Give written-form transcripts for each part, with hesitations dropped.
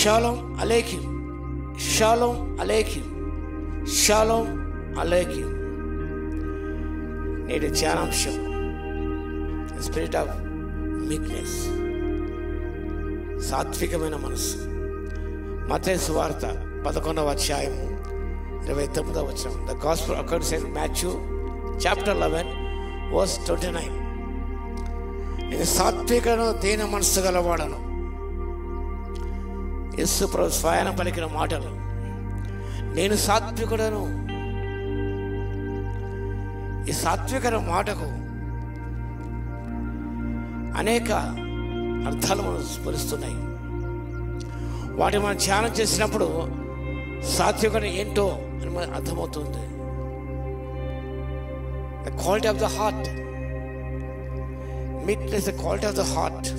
Shalom అలేకిం, షాలోమ్ అలేకిం, షాలోమ్ అలేకిం. నేటి ధ్యానాంశం స్పిరిట్ ఆఫ్ మీక్నెస్, సాత్వికమైన మనస్సు. మత్తయి సువార్త 11వ అధ్యాయము 29వ వచనం. The gospel according to saint Matthew chapter 11 verse 29. నేను సాత్వికను దీన మనస్సు గలవాడను. యేసు ప్రభు స్వయాన పలికిన మాటలు. నేను సాత్వికుడను. ఈ సాత్వికమైన మాటకు అనేక అర్థాలు మనం స్ఫురిస్తున్నాయి. వాటిని మనం ధ్యానం చేసినప్పుడు సాత్వికత ఏంటో అని మనకు అర్థమవుతుంది. The quality of the heart. Meekness the quality of the heart,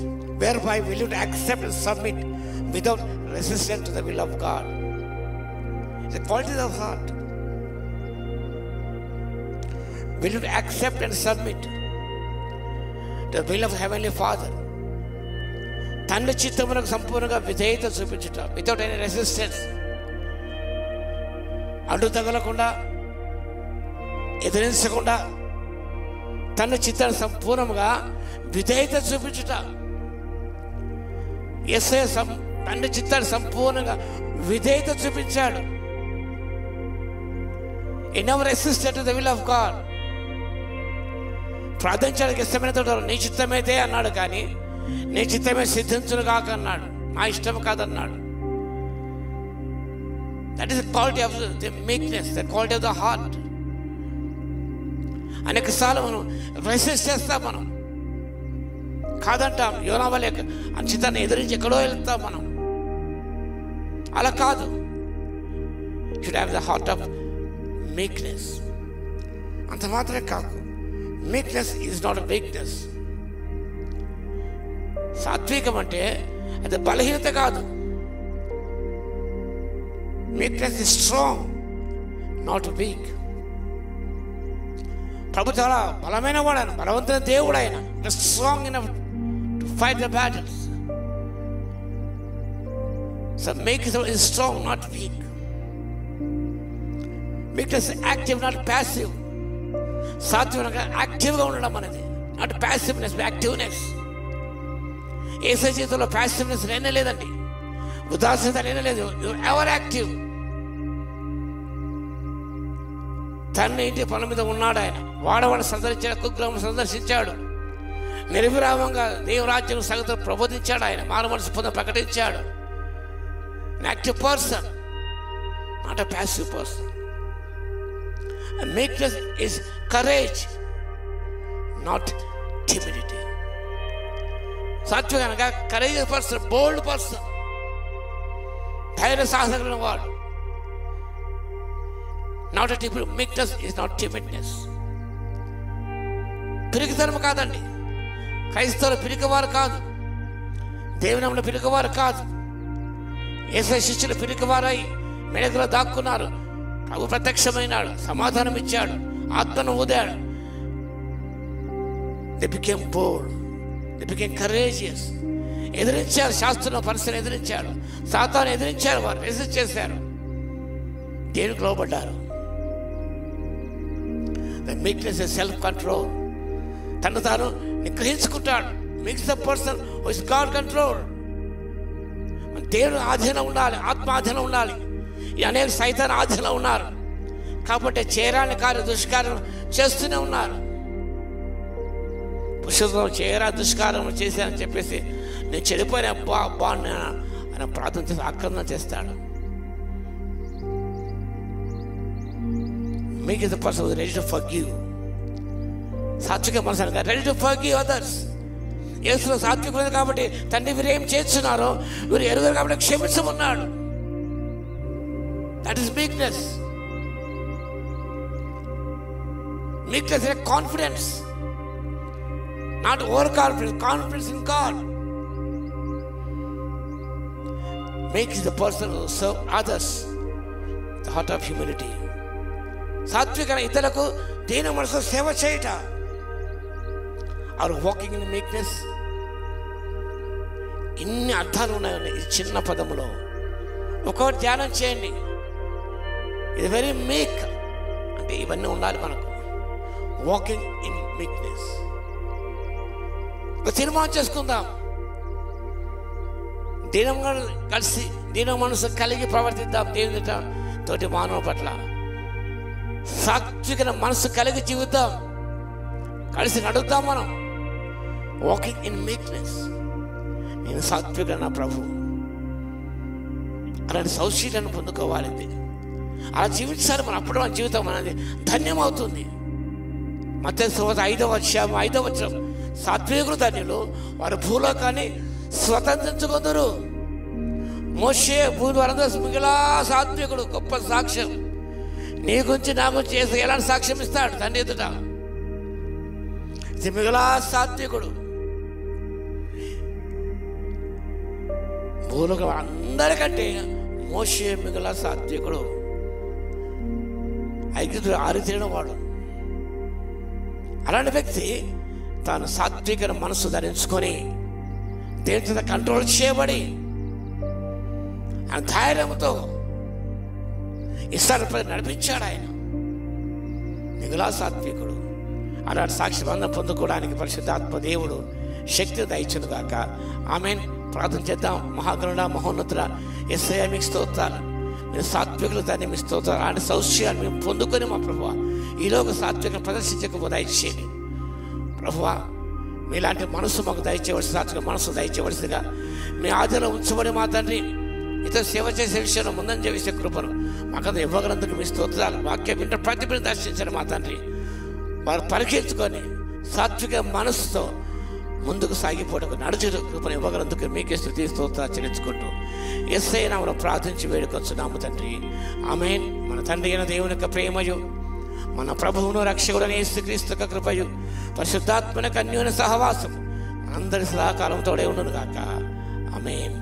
whereby will you accept and submit without resistance to the will of God. The quality of the heart. Will you accept and submit to the will of Heavenly Father? తండ్రి చిత్తమునకు సంపూర్ణంగా విధేయత చూపించుట, without any resistance. అడ్డు తగలకుండా, ఎదిరించకుండా తండ్రి చిత్తాన్ని సంపూర్ణంగా విధేయత చూపించుట. యేసయ్య తండ్రి చిత్తాన్ని సంపూర్ణంగా విధేయత చూపించాడు. He never resisted to the will of God. ప్రార్థించడానికి ఇష్టమైన తోట నీ చిత్తమైతే అన్నాడు, కానీ నీ చిత్తమే సిద్ధించును కాక అన్నాడు, నా ఇష్టం కాదన్నాడు. That is the quality of the meekness, the quality of the heart. అనేక సార్లు మనం రెసిస్ట్ చేస్తాం, మనం కాదంటాం, యోనా వలె చిత్తాన్ని ఎదిరించి ఎక్కడో వెళ్తాం మనం. అలా కాదు. Should have the heart of meekness. అంత మాత్రమే కాదు, meekness is not a weakness. సాత్వికం అంటే అది బలహీనత కాదు. Meekness is strong, not weak. ప్రభు చాలా బలమైన వాడు, ఆయన బలవంతుల దేవుడు. ఆయన strong enough to fight the battles. So meekness is strong, not weak. Meekness active, not passive. సాత్వికంగా యాక్టివ్గా ఉండడం అనేది, నాట్ ప్యాసివ్నెస్, యాక్టివ్నెస్. యేసయ్య జీవితంలో ప్యాసివ్నెస్ లేనే లేదండి, ఉదాసీనత లేనే లేదు. Ever active. తన ఇంటి పనుల మీద ఉన్నాడు ఆయన. వాడవాడు సందర్శించాడు, కుగ్రామం సందర్శించాడు. నిర్విరామంగా దేవరాజ్యం సంగతులు ప్రబోధించాడు. ఆయన మానవ మనసు పొంద ప్రకటించాడు. Active person, not a passive person. Meekness is courage, not timidity. సాత్వికంగా కరేజ్ పర్సన్, బోల్డ్ పర్సన్, ధైర్య సాహసమైన వాడు. Not a timid. Meekness is not timidness. పిరికితనం కాదండి. క్రైస్తవులు పిరికివారు కాదు, దేవుని పిరికివారు కాదు. యేసయ్య శిష్యులు పిరికివారై మెడకులో దాక్కున్నారు. ప్రభు ప్రత్యక్షమైనాడు, సమాధానం ఇచ్చాడు, ఆత్మను ఊదాడు. They became bold, they became courageous. ఎదిరించారు, శాస్త్రంలో పరిస్థితిని ఎదిరించాడు, సాతాను ఎదిరించారు. వారు రెసిస్ట్ చేశారు, దేవునికి లోబడ్డారు. The meekness is self control. తను తాను నిగ్రహించుకుంటాడు. Makes the person who is God control. దేవుని ఆధీనం ఉండాలి, ఆత్మ ఆధీనం ఉండాలి. ఈ అనేక సైతాన్ ఆధీనం ఉన్నారు కాబట్టి చేరాని కార్య దుష్కార్యం చేస్తూనే ఉన్నారు. పురుషులు చేరా దుష్కార్యం చేశానని చెప్పేసి నేను చెడిపోయిన అబ్బా ఆయన ప్రార్థన చేసి ఆక్రమణ చేస్తాడు. Meek is the person who is ready to forgive. సాత్విక మనసు రెడీ టు ఫర్గివ్ అదర్స్. యేసులో సాత్వికుడు కాబట్టి తండ్రి వీరు ఏం చేస్తున్నారో వీరు ఎరుగరు కాబట్టి క్షమించమన్నాడు. That is meekness. Meekness is a confidence, not overconfidence. Confidence in God. Meek is the person who serves others, the heart of humility. సాత్వికన ఇతరులకు దీన మనసు సేవ చేయుట. Are walking in meekness. ఇన్ని అర్థాలు ఉన్నాయండి ఈ చిన్న పదములో. ఒక్కొక్కటి ధ్యానం చేయండి. ఇది వెరీ మీక్ అంటే ఇవన్నీ ఉండాలి మనకు. Walking in meekness. ఒక తీర్మానం చేసుకుందాం, దీనంగా కలిసి దీన మనసు కలిగి ప్రవర్తిద్దాం. దేవుని తోటి మానవ పట్ల సాత్విక మనసు కలిగి జీవిద్దాం. కలిసి నడుద్దాం మనం. Walking in meekness. నేను సాత్విక నా ప్రభు అలాంటి సౌశీలను పొందుకోవాలి. అలా జీవించాలి మనం. అప్పుడు మన జీవితం అనేది ధన్యమవుతుంది. మత్తయి సువార్త 5వ అధ్యాయం సాత్వికులు ధన్యులు, వారు భూలోకాన్ని స్వతంత్రించుకుందరు. మోషే భూమి వారందరూ మిగిలా సాత్వికుడు, గొప్ప సాక్ష్యం. నీ గురించి నా గురించి చేసి ఎలాంటి సాక్ష్యం ఇస్తాడు తండ్రి ఎదుట? మిగిలా సాత్వికుడు. భూలోకం అందరికంటే మోషే మిగిలా సాత్వికుడు. ఐగుప్తుడు ఆరితేరిన వాడు. అలాంటి వ్యక్తి తాను సాత్విక మనసు ధరించుకొని దేవుని చేత కంట్రోల్ చేయబడి ఆ ధైర్యంతో ఇస్రాయేలు నడిపించాడు ఆయన. మిగిలా సాత్వికుడు. అలాంటి సాక్షి బంధం పొందుకోవడానికి పరిశుద్ధాత్మ దేవుడు శక్తి దయచును గాక. ఆమేన్. ప్రార్థన చేద్దాం. మహాగణుడ మహోన్నతుడ యేసయ్య మీకు స్తోత్రాలు. మీరు సాత్వికులు దాన్ని మీ స్తోత్రాలు. అలాంటి సౌశ్యాన్ని మేము పొందుకొని మా ప్రభువా ఈలోక సాత్వికను ప్రదర్శించకపోతే దయచేయండి ప్రభువా. మీలాంటి మనసు మాకు దయచేయవలసి, సాత్విక మనసు దయచేయవలసిగా మీ ఆధీనంలో ఉంచబడి మా తండ్రి ఇతర సేవ చేసే విషయంలో ముందని చేసే కృపను మాకంతా ఇవ్వగలందుకు మీ స్తోత్రాలు. వాక్యం వింటే ప్రతి బిడ్డ దర్శించండి మా తండ్రి. వారు పరీక్షించుకొని సాత్విక మనసుతో ముందుకు సాగిపోవడానికి నడుచు కృపను ఇవ్వగలందుకు మీకే స్తుతి స్తోత్రాలు చెల్లించుకుంటూ యేసయ్య నామములో ప్రార్థించి వేడుకొంచున్నాము తండ్రి. ఆమేన్. మన తండ్రి అయిన దేవుని యొక్క ప్రేమయు, మన ప్రభువును రక్షకుడైన యేసుక్రీస్తు యొక్క కృపయు, పరిశుద్ధాత్మ యొక్క అన్యోన్య సహవాసం మనందరి సదాకాలం తోడే ఉండును గాక. ఆమేన్.